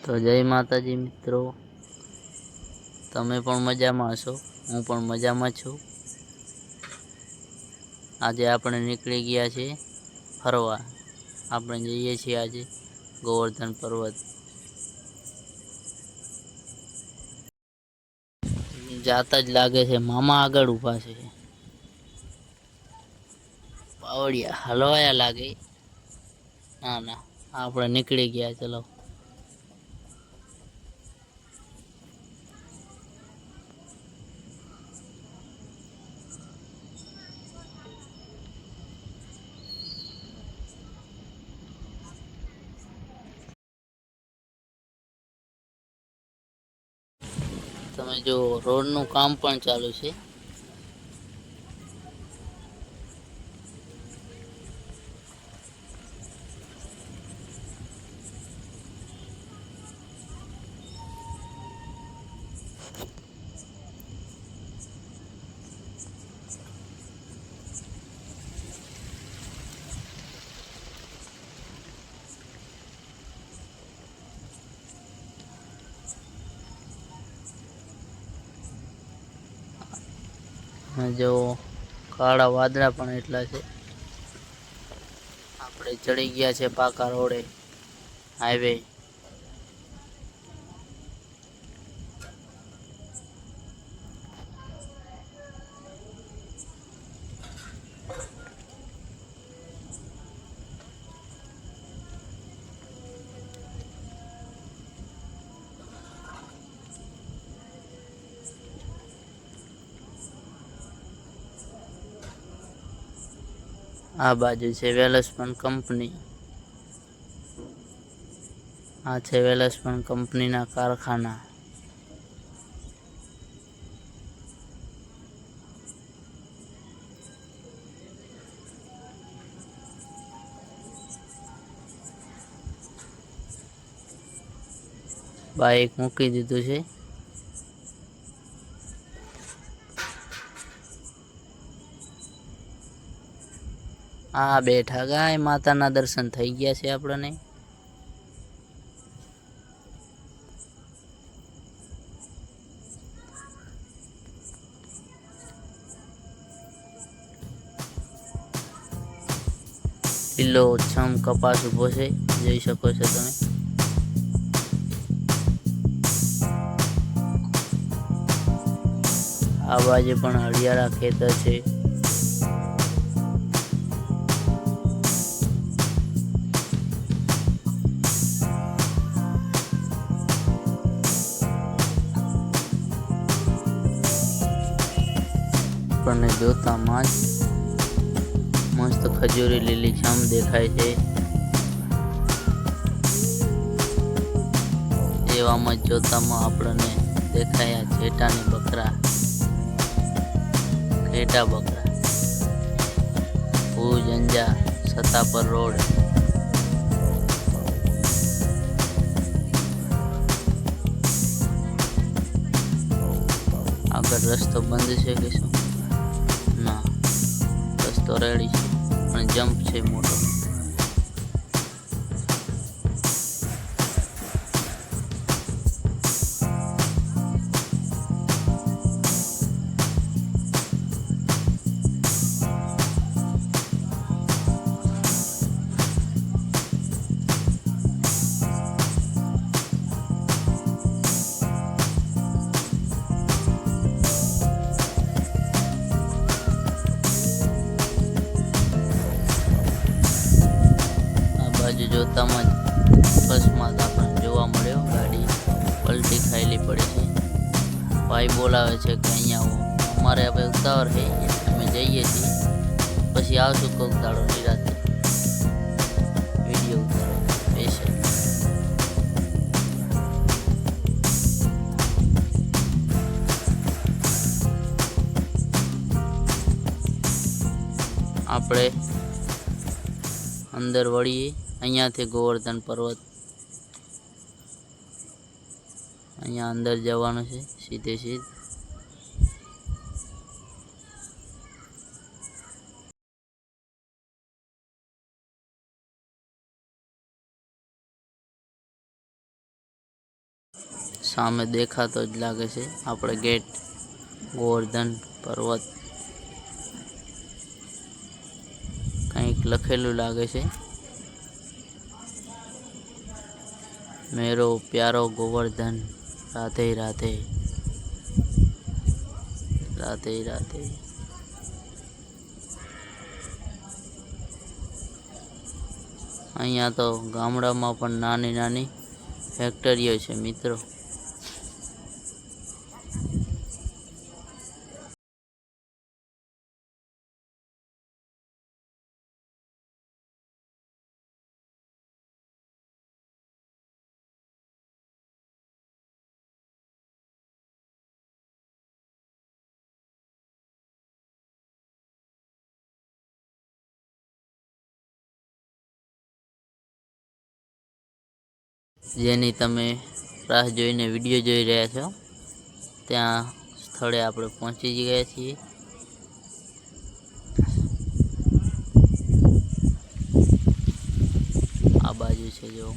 તો જય માતાજી મિત્રો, તમે પણ મજામાં હશો, હું પણ મજામાં છું। આજે આપણે નીકળી ગયા છીએ ફરવા। આપણે જઈએ છીએ આજે ગોવર્ધન પર્વત। જાતા જ લાગે છે મામા આગળ ઊભા છે। પાવડિયા હલવાયા લાગે। ના ના આપણે નીકળી ગયા, ચલો। તમે જો રોડનું કામ પણ ચાલુ છે। જો કાળા વાદળા પણ એટલા છે। આપણે ચડી ગયા છે પાકા રોડે, હાઈવે। આ બાજુ છે વેલસ્પન કંપની। આ છે વેલસ્પન કંપનીના કારખાના। બાઇક મૂકી દીધું છે। આ બેઠા ગાય માતાના દર્શન થઈ ગયા છે આપણને। લીલો છમ કપાસ ઉભો છે, જોઈ શકો છો તમે। આ બાજુ પણ હરિયાળા ખેતર છે। આપણને જોતામાં જ મસ્ત ખજૂરી લીલી છમ દેખાય છે। એવામાં જ જોતામાં આપણને દેખાયા જેટાની બકરા, ઘેટા બકરા। ભુજ અંજાર સતાપર રોડ। આગળ રસ્તો બંધ છે કે શું? ના, રસ્તો રેડી છે પણ જમ્પ છે મોટો। બાજુ જોતામાં જ અકસ્માત આપણને જોવા મળ્યો, ગાડી પલટી ખાયેલી પડી છે। ભાઈ બોલાવે છે કે અહીંયા આવો, અમારે હવે ઉતાવળ છે, અમે જઈએ છીએ, પછી આવશું કોક દાડો નિરાતે વિડીયો ઉતારવા સ્પેશિયલ। આપણે અંદર વળીએ। અહીંયાથી ગોવર્ધન પર્વત, અહીંયા અંદર જવાનું છે સીધે સીધ। સામે દેખાતો જ લાગે છે આપણે ગેટ, ગોવર્ધન પર્વત કંઈક લખેલું લાગે છે। મેરો પ્યારો ગોવર્ધન રાધે રાધે રાધે રાધે। અહીંયા તો ગામડામાં પણ નાની નાની ફેક્ટરીઓ છે મિત્રો। જેની તમે રાહ જોઈને વિડીયો જોઈ રહ્યા છો, ત્યાં સ્થળે આપણે પહોંચી ગયા છીએ। આ બાજુ છે જો,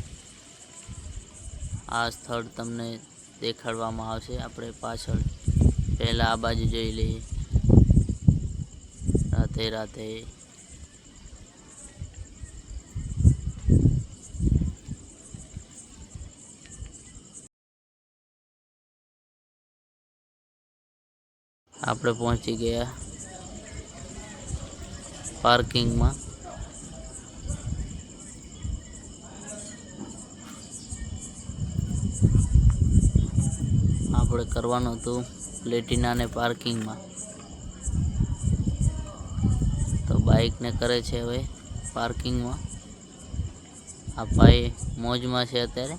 આ સ્થળ તમને દેખાડવામાં આવશે આપણે પાછળ। પહેલા આ બાજુ જોઈ લઈએ। રાધે રાધે। આપણે પહોંચી ગયા પાર્કિંગમાં। આપણે કરવાનું હતું પ્લેટિનાને પાર્કિંગમાં, તો બાઇકને કરે છે હવે પાર્કિંગમાં। આ ભાઈ મોજમાં છે અત્યારે।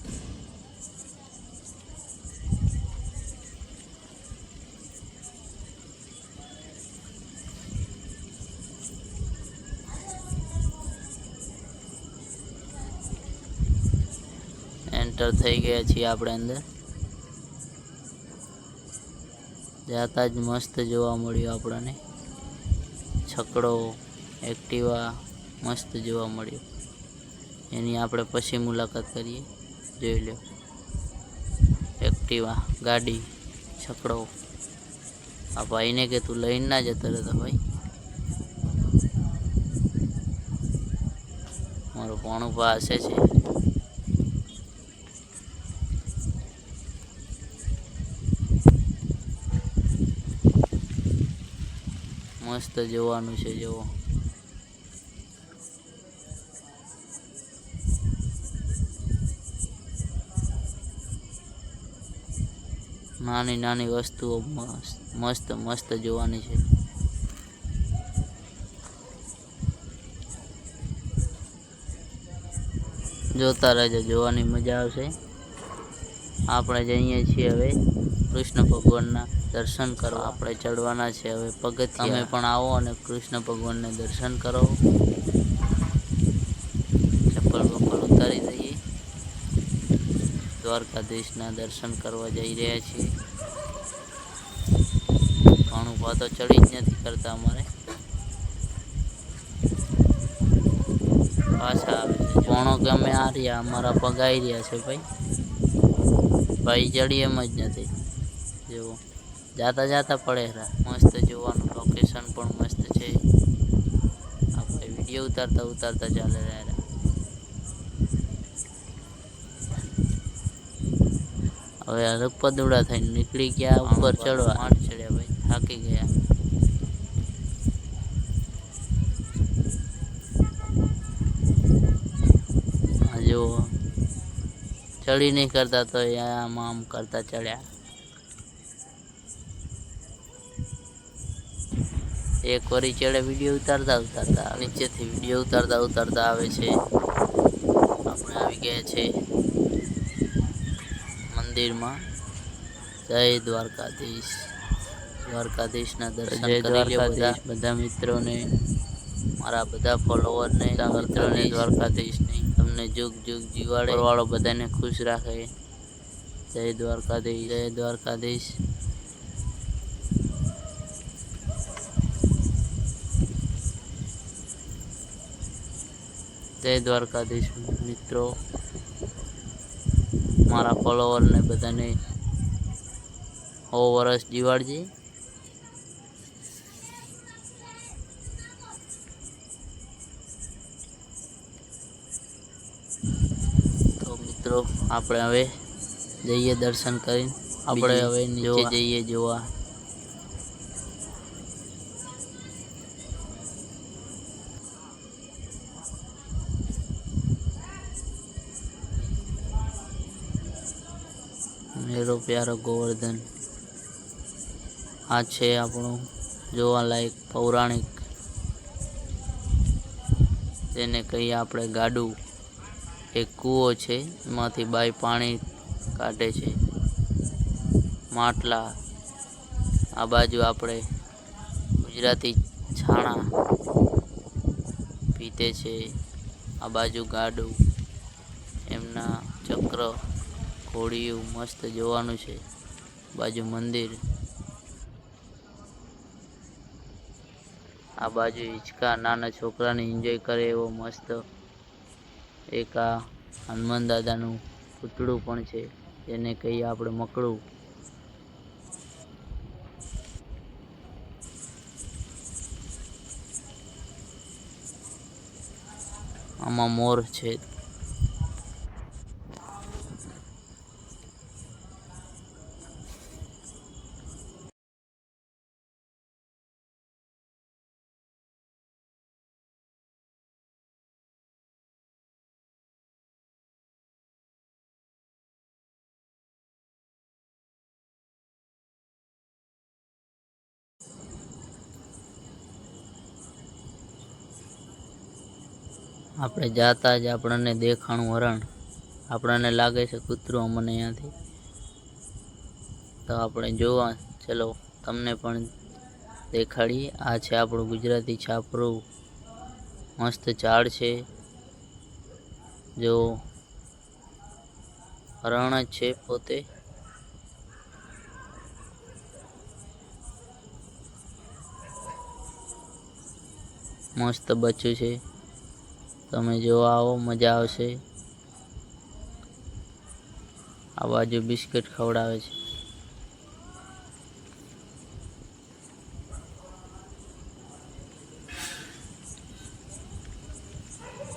એન્ટર થઈ ગયા છીએ આપણે અંદર। જાતા જ મસ્ત જોવા મળ્યું આપણને છકડો, એક્ટિવા મસ્ત જોવા મળ્યું। એની આપણે પછી મુલાકાત કરીએ। જોઈ લો એક્ટિવા ગાડી, છકડો। આ ભાઈને કે તું લઈને ના જતો રહેતો ભાઈ, મારો પોણું પાસે છે। મસ્ત જોવાનું છે જુઓ। નાની નાની વસ્તુઓ મસ્ત મસ્ત જોવાની છે। જોતા રહેજો, જોવાની મજા આવશે। આપણે જઈએ છીએ હવે કૃષ્ણ ભગવાનના દર્શન કરવા। આપણે ચડવાના છે હવે પગથિયાં। તમે પણ આવો અને કૃષ્ણ ભગવાનને દર્શન કરો। ચપ્પલ બપ્પલ ઉતારી દઈએ। દ્વારકાધીશના દર્શન કરવા જઈ રહ્યા છીએ। ઘણું પાતો ચડી જ નથી કરતા અમારે, પાછા આવે છે। પોણો કે અમે આ રહ્યા, અમારા પગ આવી રહ્યા છે ભાઈ ચડી એમ જ નથી। જેવો જાતા જાતા પડે મસ્ત જોવાનું, લોકેશન પણ મસ્ત છે। આપણે વિડીયો ઉતારતા ઉતારતા ચાલે રહ્યા। હવે રપદુડા થઈને નીકળી ગયા ઉપર ચડવા। માંડ ચડ્યા ભાઈ, થાકી ગયા। જો ચડી નહીં કરતા તો આમ કરતા ચડ્યા। એક વરી ચડે વિડીયો ઉતારતા ઉતારતા નીચેથી વિડીયો ઉતારતા ઉતારતા આવે છે। આપણે આવી ગયા છે મંદિરમાં। જય દ્વારકાધીશ। દ્વારકાધીશના દર્શન કરી લો બધા મિત્રોને, મારા બધા ફોલોવરને, મિત્રોને દ્વારકાધીશને તમને જુગ જુગ જીવાડે, વાળો બધાને ખુશ રાખે। જય દ્વારકાધીશ, જય દ્વારકાધીશ। જય દ્વારકાધીશ મિત્રો, મારા ફોલોવરને બધાને વર્ષ દિવાળજી। તો મિત્રો આપણે હવે જઈએ દર્શન કરીને, આપણે હવે નીચે જઈએ જોવા। મેરો પ્યારો ગોવર્ધન આ છે આપણું જોવાલાયક પૌરાણિક, જેને કહીએ આપણે ગાડું। એક કૂવો છે, એમાંથી બાઈ પાણી કાઢે છે। માટલા, આ બાજુ આપણે ગુજરાતી છાણા પીતે છે। આ બાજુ ગાડું, એમના ચક્ર, ઘોડિયું મસ્ત જોવાનું છે। બાજુ મંદિર, આ બાજુ હિંચકા, નાના છોકરાને એન્જોય કરે એવો મસ્ત એક આ હનુમાન દાદાનું પૂતળું પણ છે, જેને કહીએ આપણે મકડું। આમાં મોર છે। આપણે જાતા જ આપણને દેખાણું હરણ, આપણને લાગે છે કૂતરું અમને અહીંયાથી, તો આપણે જોવા ચલો તમને પણ દેખાડીએ। આ છે આપણું ગુજરાતી છાપરું, મસ્ત ઝાડ છે, જો હરણ જ છે પોતે। મસ્ત બચ્ચું છે, તમે જોવા આવો, મજા આવશે। આ બાજુ બિસ્કિટ ખવડાવે છે।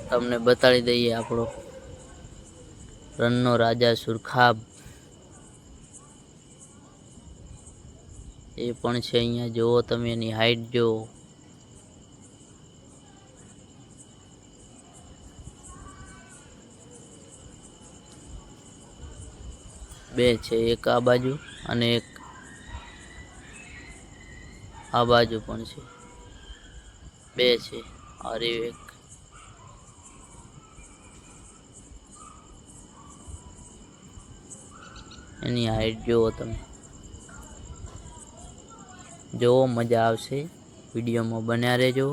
તમને બતાડી દઈએ આપણો રણનો રાજા સુરખાબ, એ પણ છે અહીંયા। જુઓ તમે એની હાઈટ જુઓ, બે છે, એક આ બાજુ અને એક આ બાજુ પણ છે, બે છે। અરે એક એની હાઈટ જુઓ તમે, જોવો મજા આવશે, વિડીયોમાં બન્યા રહેજો।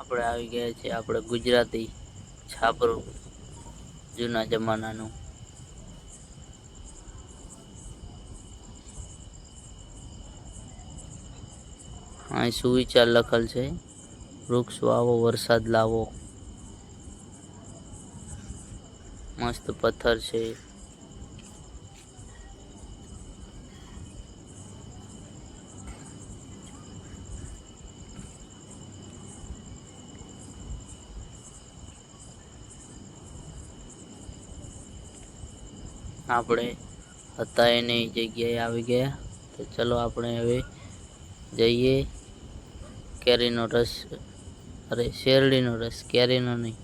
આપણે આવી ગયા છે આપણે ગુજરાતી છાપરું, જૂના જમાનાનું। અહીં સુવિચાર લખેલ છે, વૃક્ષ વાવો વરસાદ લાવો। મસ્ત પથ્થર છે, આપણે હતા એની જગ્યાએ આવી ગયા। તો ચલો આપણે હવે જઈએ કેરીનો રસ, અરે શેરડીનો રસ, કેરીનો નહીં।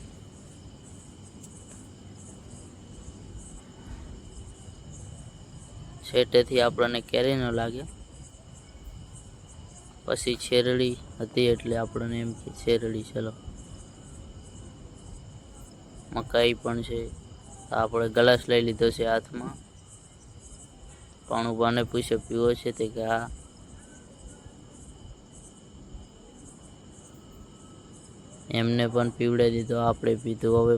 છેટેથી આપણને કેરીનો લાગે, પછી શેરડી હતી એટલે આપણને એમ કે શેરડી. ચલો, મકાઈ પણ છે. આપણે ગ્લાસ લઈ લીધો છે હાથમાં. પાણુબાને પૂછે પીવો છે તે કે હા. એમને પણ પીવડાવી દીધો, આપણે પીધું. હવે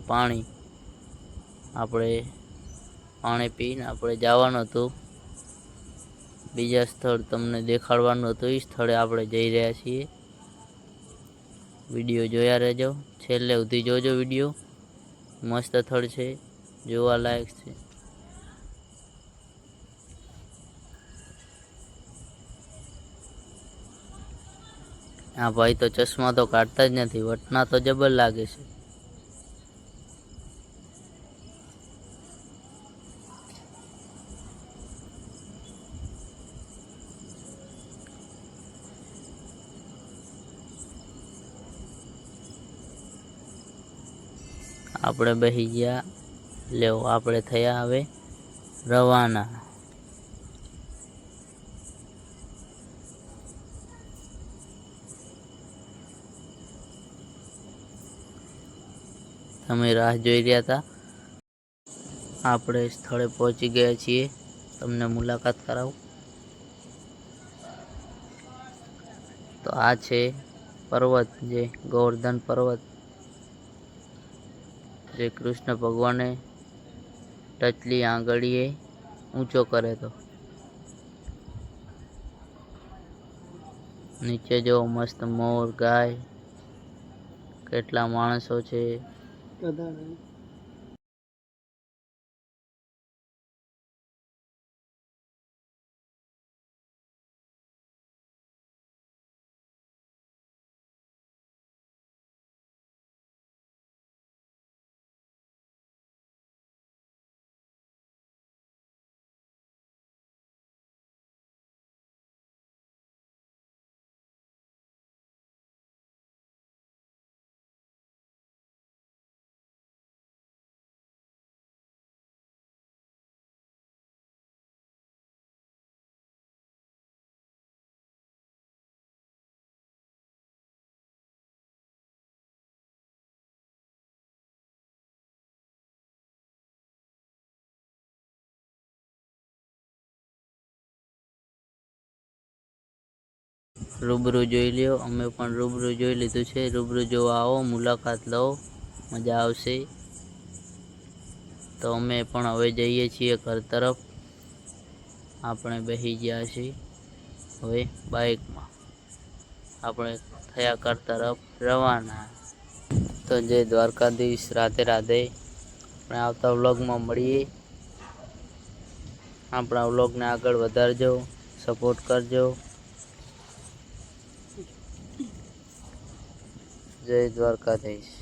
પાણી પીને આપણે જવાનું હતું બીજા સ્થળ, તમને દેખાડવાનું હતું. એ સ્થળે આપણે જઈ રહ્યા છીએ. વિડીયો જોયા રહેજો, છેલ્લે સુધી જોજો વિડીયો. મસ્ત સ્થળ છે, જોવા લાયક છે. હા ભાઈ તો ચશ્મા તો કાઢતા જ નથી, વટના તો જબર લાગે છે. આપણે બેસી ગયા. લેવો, આપણે થયા હવે રવાના. તમે રાહ જોઈ રહ્યા હતા. આપણે સ્થળે પહોંચી ગયા છીએ. તમને મુલાકાત કરાવું તો આ છે પર્વત, જે ગોવર્ધન પર્વત, જે કૃષ્ણ ભગવાને ટચલી આંગળીએ ઊંચો કરે તો. નીચે જો મસ્ત મોર, ગાય, કેટલા માણસો છે. રૂબરૂ જોઈ લ્યો, અમે પણ રૂબરૂ જોઈ લીધું છે. રૂબરૂ જોવા આવો, મુલાકાત લો, મજા આવશે. તો અમે પણ હવે જઈએ છીએ ઘર તરફ. આપણે બેસી ગયા છીએ હવે બાઇકમાં. આપણે થયા ઘર તરફ રવાના. તો જય દ્વારકાધીશ, રાધે રાધે. આપણે આવતા વ્લોગમાં મળીએ. આપણા વ્લોગને આગળ વધારજો, સપોર્ટ કરજો. જય દ્વારકાધીશ.